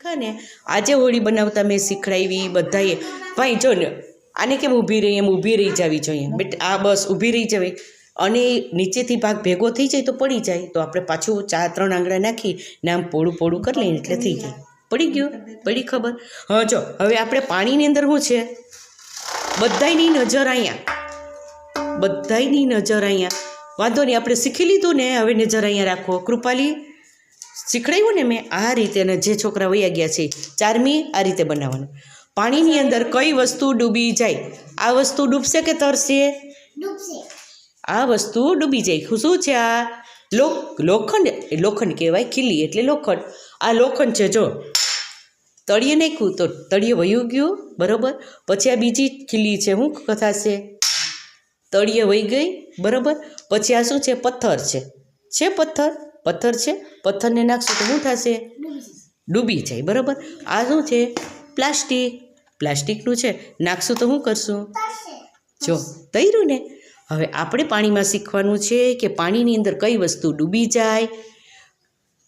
હા ને આજે હોળી બનાવતા મેં શીખડાવી બધાએ ભાઈ જો ને આને કેમ ઊભી રહી એમ ઊભી રહી જવી જોઈએ બેટ આ બસ ઊભી રહી જવી અને નીચેથી ભાગ ભેગો થઈ જાય તો પડી જાય તો આપણે પાછું 4-3 આંગળા નાખી ને આમ પોળું પોળું કરી લઈએ એટલે થઈ જાય પડી ગયું પડી ખબર હા જો હવે આપણે પાણીની અંદર શું છે બધાયની નજર અહીંયા વાંધો નહીં આપણે શીખી લીધું ને હવે નજર અહીંયા રાખો કૃપાલી શીખડાવ્યું ને મેં આ રીતે અને જે છોકરા વયા ગયા છે 4મી આ રીતે બનાવવાનું પાણીની અંદર કઈ વસ્તુ ડૂબી જાય આ વસ્તુ ડૂબશે કે તરશે આ વસ્તુ ડૂબી જાય શું છે આ લોખંડ કહેવાય ખીલી એટલે લોખંડ આ લોખંડ છે જો તળિયે નાખ્યું તો તળિયે વયું ગયું બરાબર પછી આ બીજી ખીલી છે શું થશે તળિયે વહી ગઈ બરાબર પછી આ શું છે પથ્થર છે પથ્થર છે પથ્થરને નાખશું તો શું થશે ડૂબી જાય બરાબર આ શું છે પ્લાસ્ટિકનું છે નાખશું તો શું કરશું જો તૈરું ને હવે આપણે પાણીમાં શીખવાનું છે કે પાણીની અંદર કઈ વસ્તુ ડૂબી જાય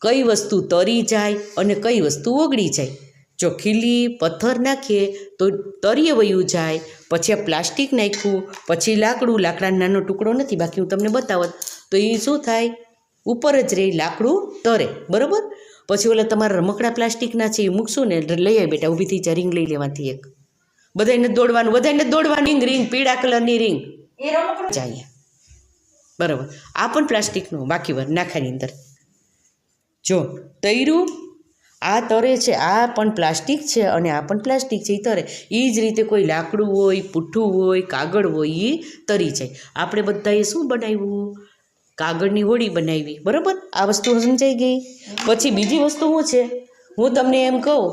કઈ વસ્તુ તરી જાય અને કઈ વસ્તુ ઓગળી જાય જો ખીલી પથ્થર નાખીએ તો તળિયે વયું જાય પછી આ પ્લાસ્ટિક નાખ્યું પછી લાકડાનો નાનો ટુકડો નથી બાકી હું તમને બતાવત તો એ શું થાય ઉપર જ રહી લાકડું તરે બરાબર પછી ઓલા તમારા રમકડા પ્લાસ્ટિકના છે એ મૂકશું ને લઈ આવી બેટા ઊભી થઈ જાય રીંગ લઈ લેવાથી એક બધાને દોડવાનું રીંગ પીળા કલરની રીંગ જાય બરાબર આ પણ પ્લાસ્ટિકનું બાકી વાર નાખાની અંદર જો તૈરું આ તરે છે આ પણ પ્લાસ્ટિક છે અને આ પણ પ્લાસ્ટિક છે એ તરે એ જ રીતે કોઈ લાકડું હોય પુઠ્ઠું હોય કાગળ હોય એ તરી જાય આપણે બધાએ શું બનાવ્યું કાગળની હોળી બનાવી બરાબર આ વસ્તુ સમજાઈ ગઈ પછી બીજી વસ્તુ શું છે હું તમને એમ કહું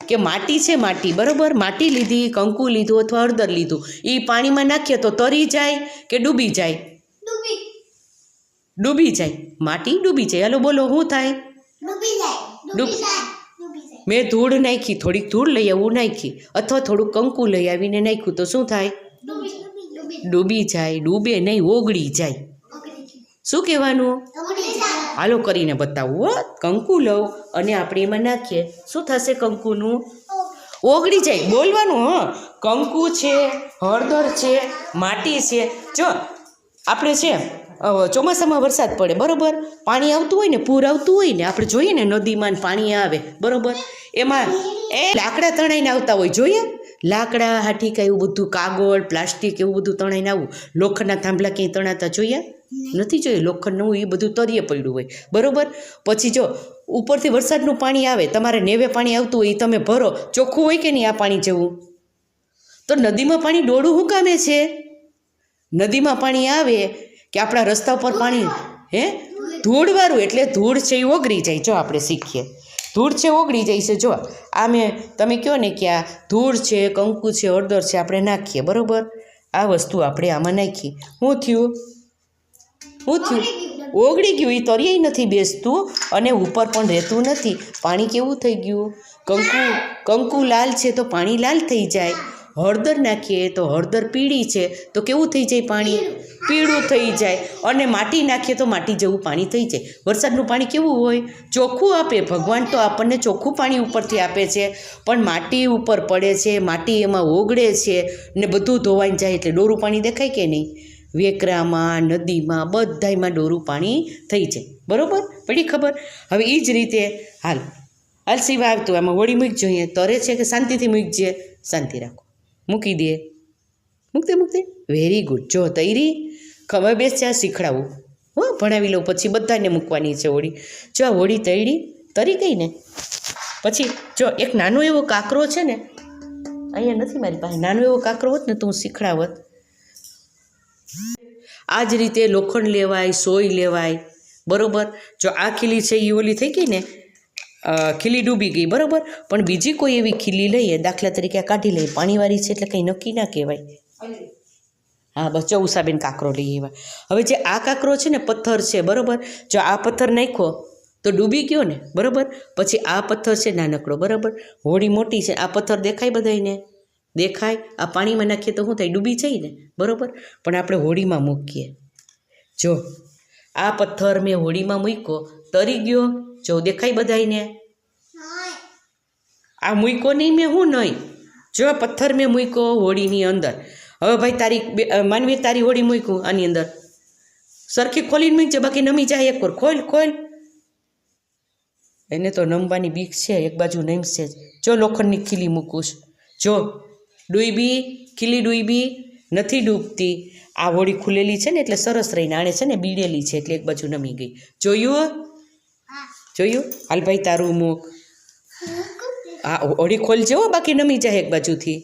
કે માટી બરાબર માટી લીધી કંકુ લીધું અથવા હળદર લીધું એ પાણીમાં નાખીએ તો તરી જાય કે ડૂબી જાય માટી ડૂબી જાય હાલો બોલો શું થાય મેં ધૂળ નાખી થોડીક ધૂળ લઈ આવું નાખી અથવા થોડુંક કંકુ લઈ આવીને નાખ્યું તો શું થાય ડૂબી જાય ડૂબે નહીં ઓગળી જાય શું કહેવાનું હાલો કરીને બતાવું કંકુ લઉં અને આપણે એમાં નાખીએ શું થશે કંકુનું ઓગળી જાય બોલવાનું કંકુ છે હળદર છે માટી છે જો આપણે છે ચોમાસામાં વરસાદ પડે બરાબર પાણી આવતું હોય ને પૂર આવતું હોય ને આપણે જોઈએ ને નદીમાં પાણી આવે બરાબર એમાં લાકડા તણાઈને આવતા હોય જોઈએ લાકડા હાઠીકા એવું બધું કાગળ પ્લાસ્ટિક એવું બધું તણાઈને આવું લોખંડના થાંભલા ક્યાંય તણાતા જોયા નથી જોયું લોખંડનું એ બધું તરીએ પડ્યું હોય બરાબર પછી જો ઉપરથી વરસાદનું પાણી આવે તમારે નેવે પાણી આવતું હોય એ તમે ભરો ચોખ્ખું હોય કે નહીં આ પાણી જેવું તો નદીમાં પાણી ડોળું શું કામે છે નદીમાં પાણી આવે કે આપણા રસ્તા ઉપર પાણી ધૂળવાળું એટલે ધૂળ છે એ ઓગળી જાય જો આપણે શીખીએ ધૂળ છે ઓગળી જાય છે જો આ તમે કહો ને કે આ ધૂળ છે કંકુ છે હળદર છે આપણે નાખીએ બરાબર આ વસ્તુ આપણે આમાં નાખી શું થયું ઓગળી ગયું એ તરીય નથી બેસતું અને ઉપર પણ રહેતું નથી પાણી કેવું થઈ ગયું કંકુ લાલ છે તો પાણી લાલ થઈ જાય હળદર નાખીએ તો હળદર પીળી છે તો કેવું થઈ જાય પાણી પીળું થઈ જાય અને માટી નાખીએ તો માટી જેવું પાણી થઈ જાય વરસાદનું પાણી કેવું હોય ચોખ્ખું આપે ભગવાન તો આપણને ચોખ્ખું પાણી ઉપરથી આપે છે પણ માટી ઉપર પડે છે માટી એમાં ઓગળે છે ને બધું ધોવાઈ જાય એટલે ડોરું પાણી દેખાય કે નહીં વેકરામાં નદીમાં બધાયમાં ડોરું પાણી થઈ જાય બરાબર પડી ખબર હવે એ જ રીતે હાલ સિવાય આવતું આમાં હોળી મૂકી જોઈએ તરે છે કે શાંતિથી મૂકજે શાંતિ રાખો મૂકી દે મૂકતે વેરી ગુડ જો તૈરી ખબર બેસ છે આ શીખડાવું ભણાવી લઉં પછી બધાને મૂકવાની છે હોળી જો આ હોળી તરી ગઈ ને પછી જો એક નાનો એવો કાંકરો છે ને અહીંયા નથી મારી પાસે નાનો એવો કાંકરો હોત ને તો હું શીખડાવત આ જ રીતે લોખંડ લેવાય સોય લેવાય બરાબર જો આ ખીલી છે એ ઓલી થઈ ગઈ ને ખીલી ડૂબી ગઈ બરાબર પણ બીજી કોઈ એવી ખીલી લઈએ દાખલા તરીકે આ કાઢી લઈએ પાણીવાળી છે એટલે કંઈ નક્કી ના કહેવાય હા બસ ચૌસાબેન કાંકરો લઈએ એવા હવે જે આ કાંકરો છે ને પથ્થર છે બરાબર જો આ પથ્થર નાખ્યો તો ડૂબી ગયો ને બરાબર પછી આ પથ્થર છે નાનકડો બરાબર હોળી મોટી છે આ પથ્થર દેખાય બધાને દેખાય આ પાણીમાં નાખીએ તો શું થાય ડૂબી જાય ને બરાબર પણ આપણે હોળીમાં મૂકીએ જો આ પથ્થર મેં હોળીમાં મૂક્યો તરી ગયો જો દેખાય બધાયને આ મૂક્યો નહીં મેં હું નહીં જો પથ્થર મેં મૂક્યો હોળીની અંદર હવે ભાઈ માનવી તારી હોળી મૂક્યું આની અંદર સરખી ખોલીને મૂકજે બાકી નમી જાય એક વાર ખોલ એને તો નમવાની બીક છે એક બાજુ નમશે જ જો લોખંડની ખીલી મૂકું જો ડૂબી ખીલી ડૂબી નથી ડૂબતી આ હોળી ખુલેલી છે ને એટલે સરસ રહીને આણે છે ને બીડેલી છે એટલે એક બાજુ નમી ગઈ જોયું હાલ ભાઈ તારું મૂક હા હોળી ખોલજો બાકી નમી જાય એક બાજુથી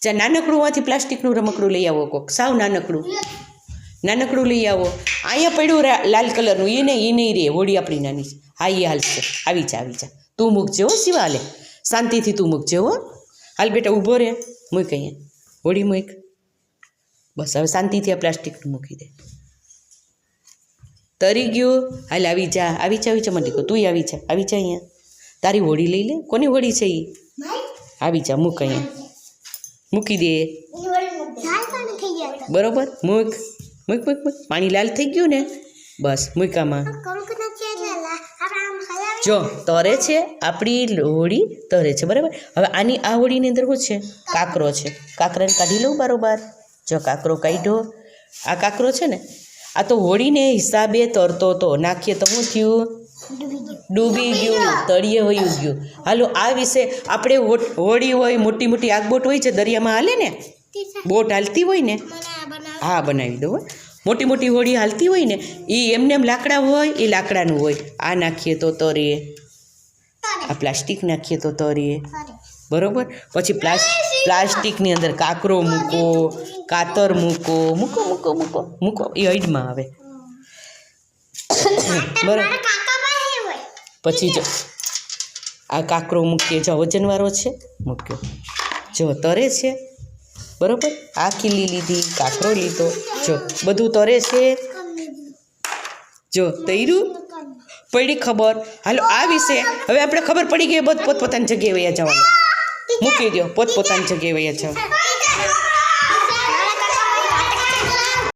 જા નાનકડું માંથી પ્લાસ્ટિકનું રમકડું લઈ આવો કોક સાવ નાનકડું લઈ આવો અહીંયા પડ્યું લાલ કલરનું એ નહીં રે હોળી આપણી નાની હા એ હાલશે આવી જા તું મૂકજે હો શિવા હાલે શાંતિથી તું મૂકજે હો હાલ બેટા ઊભો રે મૂક અહીંયા હોળી મૂક બસ હવે શાંતિથી આ પ્લાસ્ટિકનું મૂકી દે તરી ગયું હાલ આવી જા મને કહો તું આવી જા અહીંયા તારી હોળી લઈ લે કોની હોળી છે એ આવી જા મૂક અહીંયા મૂકી દે બરોબર મૂક પાણી લાલ થઈ ગયું ને બસ મૂકામાં જો તરે છે આપણી હોળી તરે છે બરાબર હવે આની આ હોળીની અંદર શું છે કાકરો છે કાકરાને કાઢી લઉં બરોબર જો કાકરો કાઢ્યો આ કાકરો છે ને આ તો હોળીને હિસાબે તરતો તો નાખીએ તો શું થયું ડૂબી ગયું તળિયે વયું ગયું હાલો આ વિશે આપણે હોળી હોય મોટી મોટી આગબોટ હોય છે દરિયામાં હાલે ને બોટ હાલતી હોય ને હા બનાવી દો મોટી મોટી હોળી હાલતી હોય ને એ એમને લાકડા હોય એ લાકડાનું હોય આ નાખીએ તો તરીએ આ પ્લાસ્ટિક નાખીએ તો તરીએ બરોબર પછી પ્લાસ્ટિકની અંદર કાકરો મૂકો કાતર મૂકો એ હૈડમાં આવે બરાબર પછી જો આ કાકરો મૂકીએ જો વજનવાળો છે મૂક્યો જો તરે છે બરાબર આ ખીલી લીધી કાકરો લીધો જો બધું તરે છે જો તૈરું પડી ખબર હાલો આ વિશે હવે આપણે ખબર પડી ગઈ પોતપોતાની જગ્યાએ વયા જવાનું મૂકી દો પોતપોતાની જગ્યાએ વયા જાઓ